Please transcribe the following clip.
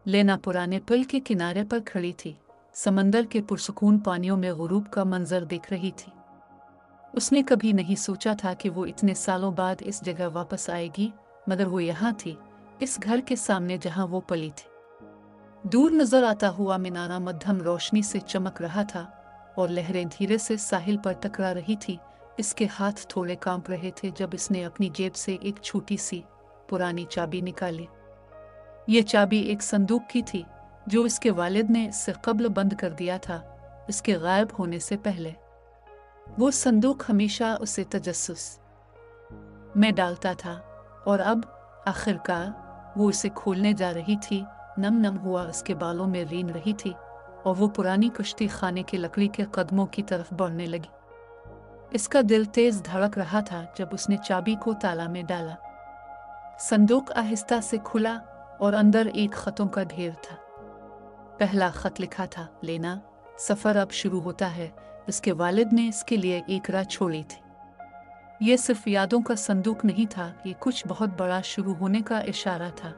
लेना पुराने पुल के किनारे पर खड़ी थी, समंदर के पुरसुकून पानियों में गुरूब का मंजर देख रही थी। उसने कभी नहीं सोचा था कि वो इतने सालों बाद इस जगह वापस आएगी, मगर वो यहाँ थी, इस घर के सामने जहाँ वो पली थी। दूर नजर आता हुआ मीनारा मध्यम रोशनी से चमक रहा था और लहरें धीरे से साहिल पर टकरा रही थी। इसके हाथ थोड़े कांप रहे थे जब इसने अपनी जेब से एक छोटी सी पुरानी चाबी निकाली। ये चाबी एक संदूक की थी जो इसके वालिद ने इससे कब्ल बंद कर दिया था, इसके गायब होने से पहले। वो संदूक हमेशा उसे तजस्सुस में डालता था और अब आखिरकार वो इसे खोलने जा रही थी। नम नम हुआ उसके बालों में रीन रही थी और वो पुरानी कश्ती खाने के लकड़ी के कदमों की तरफ बढ़ने लगी। इसका दिल तेज धड़क रहा था जब उसने चाबी को ताला में डाला। संदूक आहिस्ता से खुला और अंदर एक खतों का ढेर था। पहला खत लिखा था, लेना, सफर अब शुरू होता है। इसके वालिद ने इसके लिए एक राह छोड़ी थी। ये सिर्फ यादों का संदूक नहीं था, ये कुछ बहुत बड़ा शुरू होने का इशारा था।